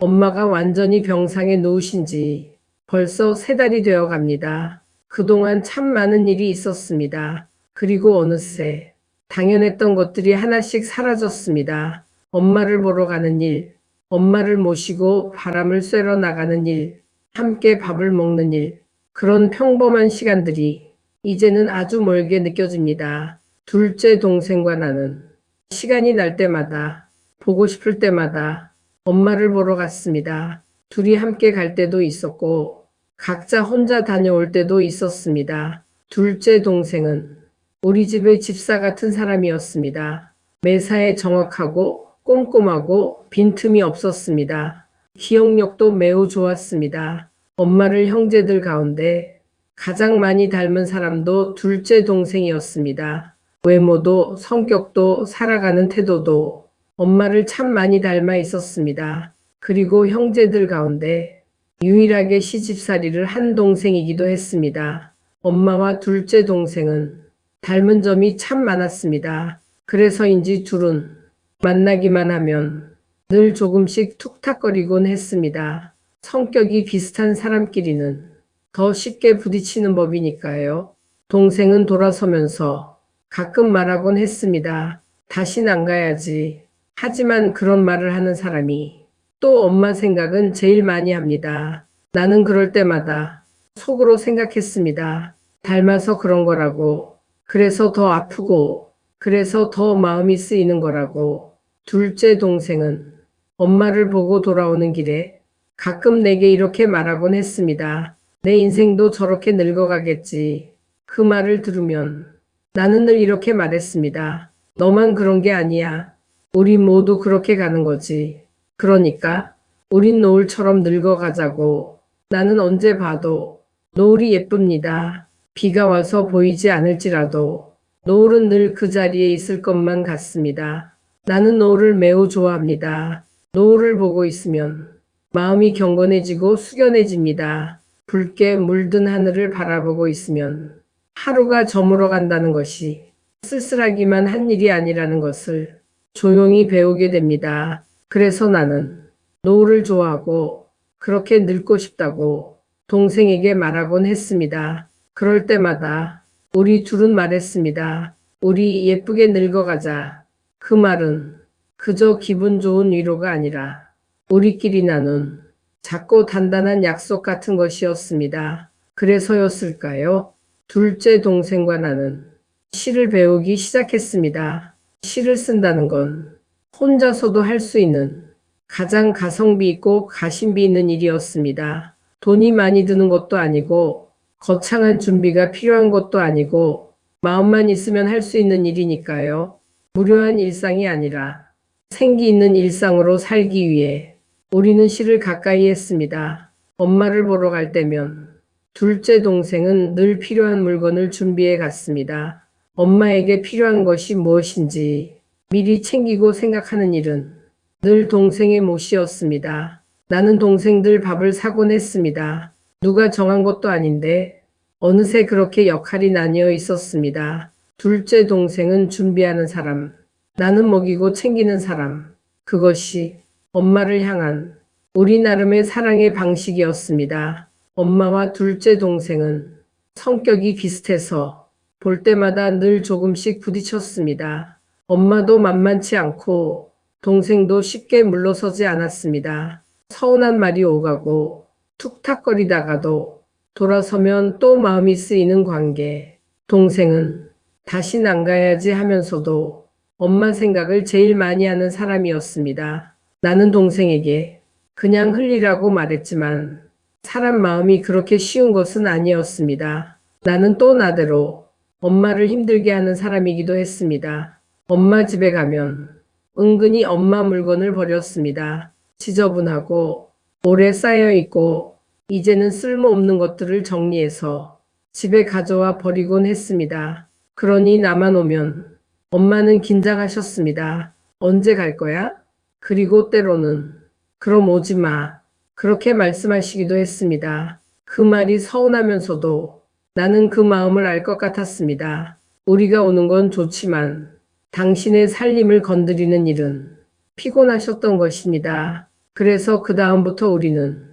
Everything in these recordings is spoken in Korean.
엄마가 완전히 병상에 누우신 지 벌써 3달이 되어 갑니다. 그동안 참 많은 일이 있었습니다. 그리고 어느새 당연했던 것들이 하나씩 사라졌습니다. 엄마를 보러 가는 일, 엄마를 모시고 바람을 쐬러 나가는 일, 함께 밥을 먹는 일, 그런 평범한 시간들이 이제는 아주 멀게 느껴집니다. 둘째 동생과 나는 시간이 날 때마다, 보고 싶을 때마다 엄마를 보러 갔습니다. 둘이 함께 갈 때도 있었고, 각자 혼자 다녀올 때도 있었습니다. 둘째 동생은 우리 집의 집사 같은 사람이었습니다. 매사에 정확하고 꼼꼼하고 빈틈이 없었습니다. 기억력도 매우 좋았습니다. 엄마를 형제들 가운데 가장 많이 닮은 사람도 둘째 동생이었습니다. 외모도 성격도 살아가는 태도도 엄마를 참 많이 닮아 있었습니다. 그리고 형제들 가운데 유일하게 시집살이를 한 동생이기도 했습니다. 엄마와 둘째 동생은 닮은 점이 참 많았습니다. 그래서인지 둘은 만나기만 하면 늘 조금씩 툭탁거리곤 했습니다. 성격이 비슷한 사람끼리는 더 쉽게 부딪히는 법이니까요. 동생은 돌아서면서 가끔 말하곤 했습니다. 다신 안 가야지. 하지만 그런 말을 하는 사람이 또 엄마 생각은 제일 많이 합니다. 나는 그럴 때마다 속으로 생각했습니다. 닮아서 그런 거라고. 그래서 더 아프고, 그래서 더 마음이 쓰이는 거라고. 둘째 동생은 엄마를 보고 돌아오는 길에 가끔 내게 이렇게 말하곤 했습니다. 내 인생도 저렇게 늙어가겠지. 그 말을 들으면 나는 늘 이렇게 말했습니다. 너만 그런 게 아니야. 우리 모두 그렇게 가는 거지. 그러니까 우린 노을처럼 늙어가자고. 나는 언제 봐도 노을이 예쁩니다. 비가 와서 보이지 않을지라도 노을은 늘 그 자리에 있을 것만 같습니다. 나는 노을을 매우 좋아합니다. 노을을 보고 있으면 마음이 경건해지고 숙연해집니다. 붉게 물든 하늘을 바라보고 있으면 하루가 저물어 간다는 것이 쓸쓸하기만 한 일이 아니라는 것을 조용히 배우게 됩니다. 그래서 나는 노을을 좋아하고 그렇게 늙고 싶다고 동생에게 말하곤 했습니다. 그럴 때마다 우리 둘은 말했습니다. 우리 예쁘게 늙어가자. 그 말은 그저 기분 좋은 위로가 아니라 우리끼리 나눈 작고 단단한 약속 같은 것이었습니다. 그래서였을까요? 둘째 동생과 나는 시를 배우기 시작했습니다. 시를 쓴다는 건 혼자서도 할 수 있는 가장 가성비 있고 가심비 있는 일이었습니다. 돈이 많이 드는 것도 아니고 거창한 준비가 필요한 것도 아니고 마음만 있으면 할 수 있는 일이니까요. 무료한 일상이 아니라 생기 있는 일상으로 살기 위해 우리는 시를 가까이 했습니다. 엄마를 보러 갈 때면 둘째 동생은 늘 필요한 물건을 준비해 갔습니다. 엄마에게 필요한 것이 무엇인지 미리 챙기고 생각하는 일은 늘 동생의 몫이었습니다. 나는 동생들 밥을 사곤 했습니다. 누가 정한 것도 아닌데 어느새 그렇게 역할이 나뉘어 있었습니다. 둘째 동생은 준비하는 사람, 나는 먹이고 챙기는 사람. 그것이 엄마를 향한 우리 나름의 사랑의 방식이었습니다. 엄마와 둘째 동생은 성격이 비슷해서 볼 때마다 늘 조금씩 부딪혔습니다. 엄마도 만만치 않고 동생도 쉽게 물러서지 않았습니다. 서운한 말이 오가고 툭탁거리다가도 돌아서면 또 마음이 쓰이는 관계. 동생은 다신 안 가야지 하면서도 엄마 생각을 제일 많이 하는 사람이었습니다. 나는 동생에게 그냥 흘리라고 말했지만 사람 마음이 그렇게 쉬운 것은 아니었습니다. 나는 또 나대로 엄마를 힘들게 하는 사람이기도 했습니다. 엄마 집에 가면 은근히 엄마 물건을 버렸습니다. 지저분하고 오래 쌓여있고 이제는 쓸모없는 것들을 정리해서 집에 가져와 버리곤 했습니다. 그러니 나만 오면 엄마는 긴장하셨습니다. 언제 갈 거야? 그리고 때로는 그럼 오지 마. 그렇게 말씀하시기도 했습니다. 그 말이 서운하면서도 나는 그 마음을 알 것 같았습니다. 우리가 오는 건 좋지만 당신의 살림을 건드리는 일은 피곤하셨던 것입니다. 그래서 그 다음부터 우리는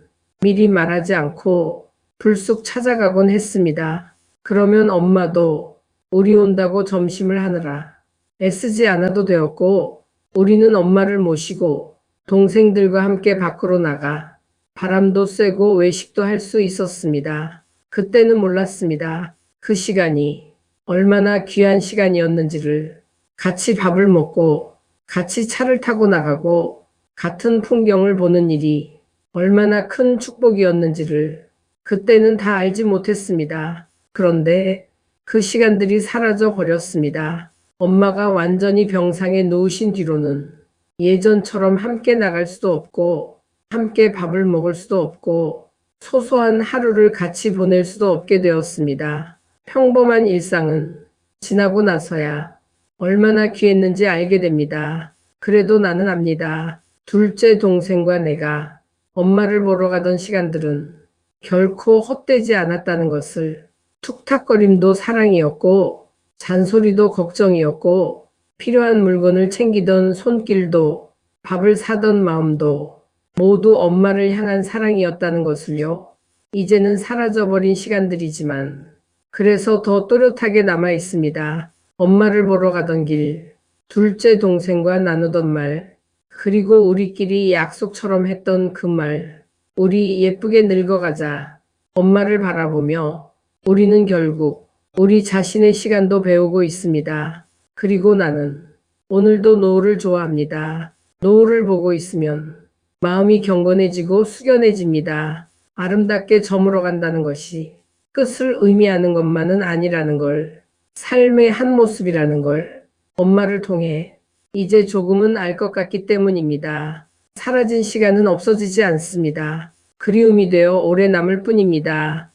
미리 말하지 않고 불쑥 찾아가곤 했습니다. 그러면 엄마도 우리 온다고 점심을 하느라 애쓰지 않아도 되었고, 우리는 엄마를 모시고 동생들과 함께 밖으로 나가 바람도 쐬고 외식도 할 수 있었습니다. 그때는 몰랐습니다. 그 시간이 얼마나 귀한 시간이었는지를. 같이 밥을 먹고 같이 차를 타고 나가고 같은 풍경을 보는 일이 얼마나 큰 축복이었는지를 그때는 다 알지 못했습니다. 그런데 그 시간들이 사라져 버렸습니다. 엄마가 완전히 병상에 누우신 뒤로는 예전처럼 함께 나갈 수도 없고 함께 밥을 먹을 수도 없고 소소한 하루를 같이 보낼 수도 없게 되었습니다. 평범한 일상은 지나고 나서야 얼마나 귀했는지 알게 됩니다. 그래도 나는 압니다. 둘째 동생과 내가 엄마를 보러 가던 시간들은 결코 헛되지 않았다는 것을. 툭탁거림도 사랑이었고 잔소리도 걱정이었고 필요한 물건을 챙기던 손길도 밥을 사던 마음도 모두 엄마를 향한 사랑이었다는 것을요. 이제는 사라져버린 시간들이지만 그래서 더 또렷하게 남아 있습니다. 엄마를 보러 가던 길, 둘째 동생과 나누던 말, 그리고 우리끼리 약속처럼 했던 그 말. 우리 예쁘게 늙어가자. 엄마를 바라보며 우리는 결국 우리 자신의 시간도 배우고 있습니다. 그리고 나는 오늘도 노을을 좋아합니다. 노을을 보고 있으면 마음이 경건해지고 숙연해집니다. 아름답게 저물어 간다는 것이 끝을 의미하는 것만은 아니라는 걸, 삶의 한 모습이라는 걸 엄마를 통해 이제 조금은 알 것 같기 때문입니다. 사라진 시간은 없어지지 않습니다. 그리움이 되어 오래 남을 뿐입니다.